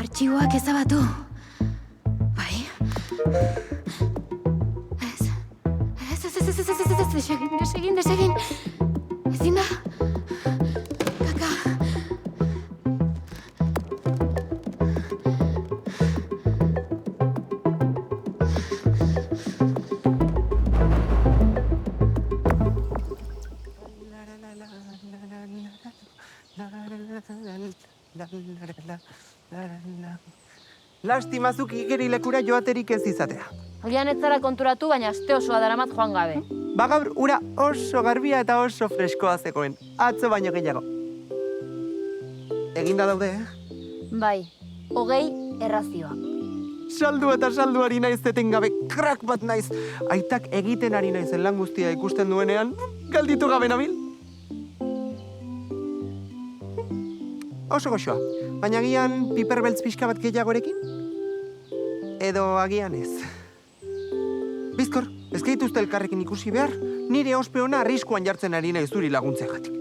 Artxiboak ezabatu. Bai. Ez. Desegin. Ezin da. Lastimazuk igerilekura joaterik ez izatea. Oian ez zara konturatu, baina aste osoa daramat joan gabe. Gaur ura oso garbia eta oso freskoa zegoen. Atzo baino gehiago. Eginda daude, eh? Bai, 20 errazioak. Saldu eta saldu ari naiz etengabe, krak bat naiz. Aitak egiten ari naizen lan guztia ikusten duenean, galditu gabe nabil. Oso goxoa, baina agian piperbeltz pixka bat gehiagorekin? Edo agian ez. Bizkor, ez gaituzte elkarrekin ikusi behar, nire ospe ona arriskuan jartzen ari naiz zuri laguntzeagatik.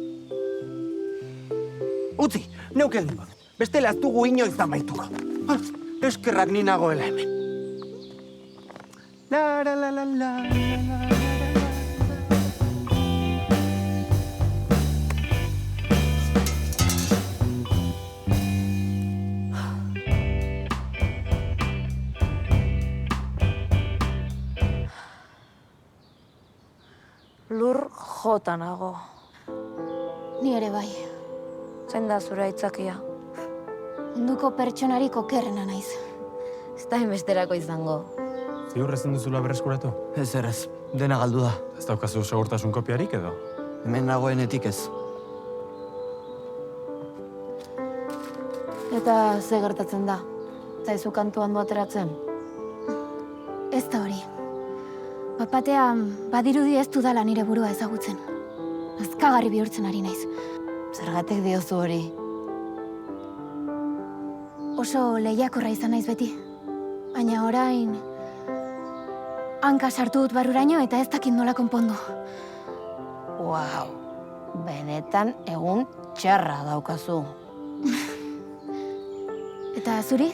Utzi, neuk egingo dut. Bestela ez dugu inoiz amaituko. Eskerrak ni nagoela hemen. La la la la la la. Lur jota nago. Ni ere bai. Zein da zure aitzakia? Munduko pertsonarik okerrena naiz. Ez da inbesterako izango. Ziur ezin duzula berreskuratu? Ez errez, dena galdu da. Ez daukazu segurtasun kopiarik edo? Hemen nagoenetik ez. Eta ze gertatzen da? Zaizu kantu handu ateratzen? Ez da hori. Bapatean, badirudi ez dudala nire burua ezagutzen. Azkagarri bihurtzen ari naiz. Zergatik diozu hori? Oso lehiakorra izan naiz beti. Baina orain... hanka sartu dut barruraino eta ez dakit nola konpondu. Wow, benetan egun txarra daukazu. Eta zuri?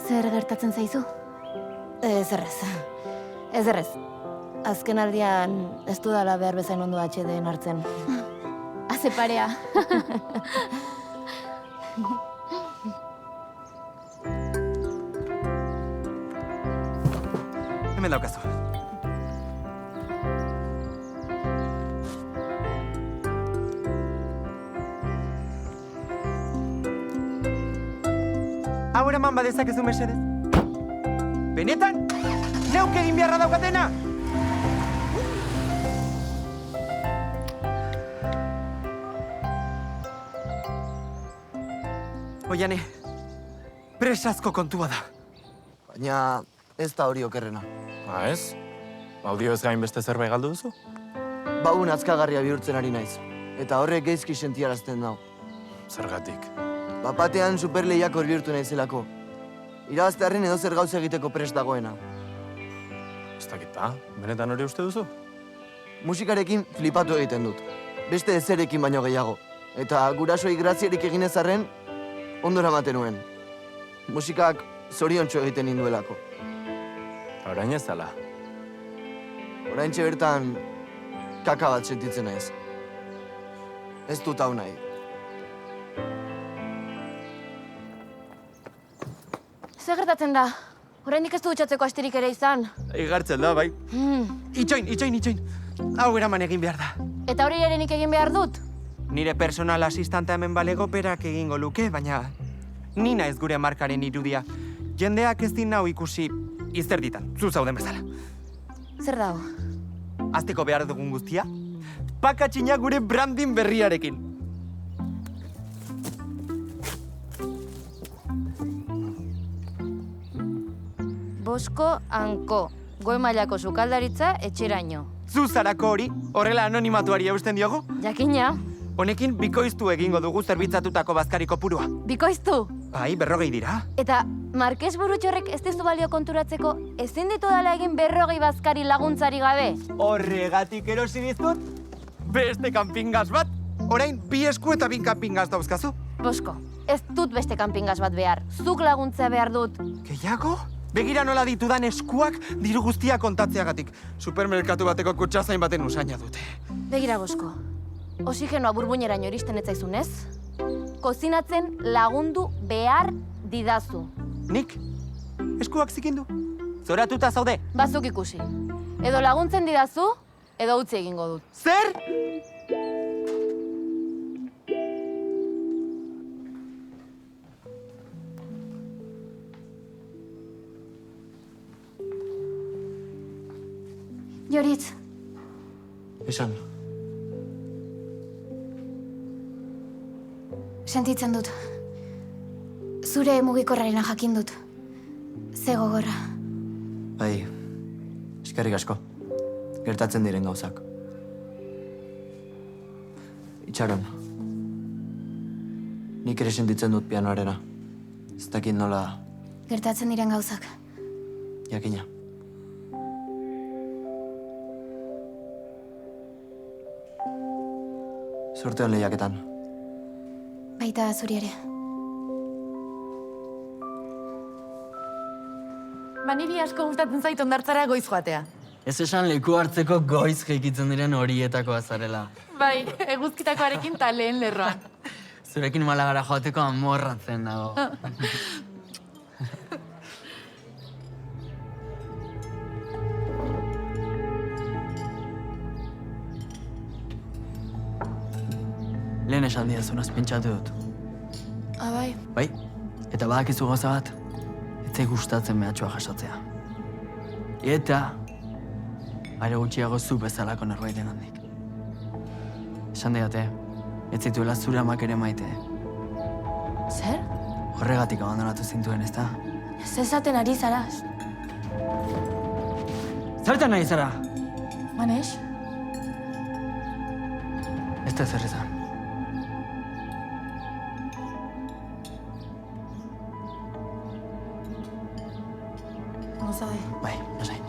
Zer gertatzen zaizu? Ez errez. Ez errez. Azken aldian ez dudala behar bezain ondo atxeden hartzen. Haze parea. Hemen daukazu. Hau eraman badezakezu mesedez. Benetan? Neuk egin beharra daukatena? Oiane, presazko kontua da. Baina ez da hori okerrena. Ez? Audio ez gain beste zerbait galdu duzu? Baun azkagarria bihurtzen ari naiz. Eta horrek geizki sentiarazten dau. Zergatik? Bapatean superlehiakor bihurtu naizelako. Irabaztearren edo zer gauza egiteko prest dagoena. Ez dakita, benetan hori uste duzu? Musikarekin flipatu egiten dut. Beste ezerekin baino gehiago. Eta gurasoei grazierik egin ezarren, ondora ematen nuen. Musikak zoriontxo egiten ninduelako. Orain ez dala. Oraintxe bertan kaka bat sentitzen naiz. Ez dut hau nahi. Zer gertatzen da? Oraindik ez du dutxatzeko astirik ere izan. Igartzen da, bai. Itxoin. Hau eraman egin behar da. Eta hori ere nik egin behar dut? Nire personal asistanta hemen balego berak egingo luke, baina ni naiz gure markaren irudia. Jendeak ez din nau ikusi izerditan, zu zauden bezala. Zer dau? Azteko behar dugun guztia, pakatxina gure branding berriarekin. Bosko hanko, goi mailako sukaldaritza etxeraino. Zu zarako hori, horrela anonimatuari eusten diogu? Jakina. Honekin bikoiztu egingo dugu zerbitzatutako bazkari kopurua. Bikoiztu? Bai, 40 dira. Eta Markes Burutxorrek ez dizu balio konturatzeko ezin ditu dala egin 40 bazkari laguntzari gabe? Horregatik erosi dizkut, beste kanpingaz bat, orain 2 esku eta 2 kanpingaz dauzkazu. Bosko, ez dut beste kanpingaz bat behar, zuk laguntza behar dut. Gehiago? Begira nola ditudan eskuak diru guztia kontatzeagatik. Supermerkatu bateko kutsazain baten usaina dute. Begira, Bosko, oxigenoa burbuineraino iristen ez zaizunez, kozinatzen lagundu behar didazu. Nik? Eskuak zikindu? Zoratuta zaude? Bazuk ikusi. Edo laguntzen didazu, edo utzi egingo dut. Zer? Joritz, Esan. sentitzen dut. Zure mugikorrarena jakin dut. Ze gogorra. Bai, eskerrik asko. Gertatzen diren gauzak. Itxaron. Nik ere sentitzen dut pianoarena. Ez dakit nola Gertatzen diren gauzak. jakina. Zortean lehiaketan. Baita zuri ere. Niri asko gustatzen zait hondartzara goiz joatea. Ez esan leku hartzeko goiz jeikitzen diren horietakoa zarela. Bai, eguzkitakoarekin ta lehen lerroan. Zurekin Malagara joateko amorratzen dago. Lehen esan diazunaz pentsatu dut. Bai. Bai, eta badakizu gauza bat, ez zait gustatzen mehatxua jasotzea. Eta, are gutxiago zu bezalako norbaiten handik. Esan didate, ez zituela zure amak ere maite. Zer? Horregatik abandonatu zintuen, ezta? Ez esaten ari zara. Zertan nahi zara? Manex? Ez da zer izan. Gozade. Bai, lasai.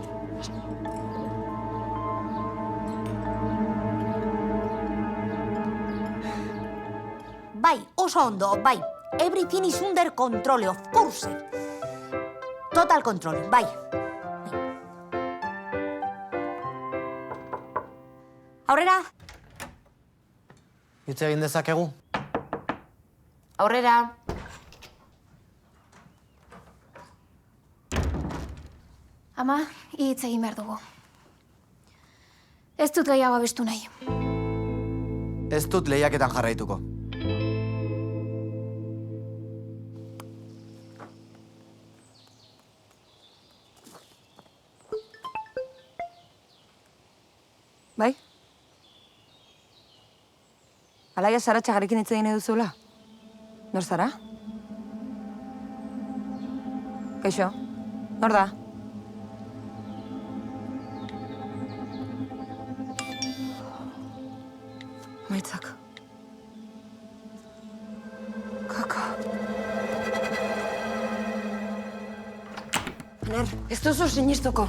Bai, oso ondo, bai. Everything is under control, of course. Total control, bai. Aurrera. Hitz egin dezakegu? Aurrera. Ama, hitz egin behar dugu. Ez dut gehiago abestu nahi. Ez dut lehiaketan jarraituko. Bai? Alaia Saratxagarekin hitz egin eduzula? Nor zara? Kaixo, nor da? Maitzak. Kaka. Aner, ez duzu sinistuko.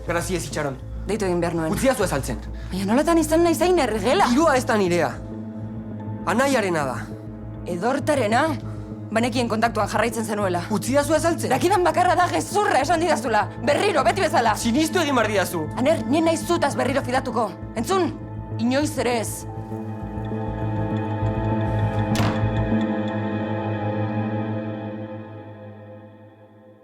Graziez, itxaron. Deitu egin behar nuen. Utziazu azaltzen. Baina nolatan izan nahi zain ergela? Dirua ez da nirea. Anaiarena da. Edortarena? Banekien kontaktuan jarraitzen zenuela. Utziazu azaltzen. Dakidan bakarra da gezurra esan didazula. Berriro, beti bezala. Sinistu egin bardiazu. Aner, nien nahi zutaz berriro fidatuko. Entzun? Inoiz ere ez.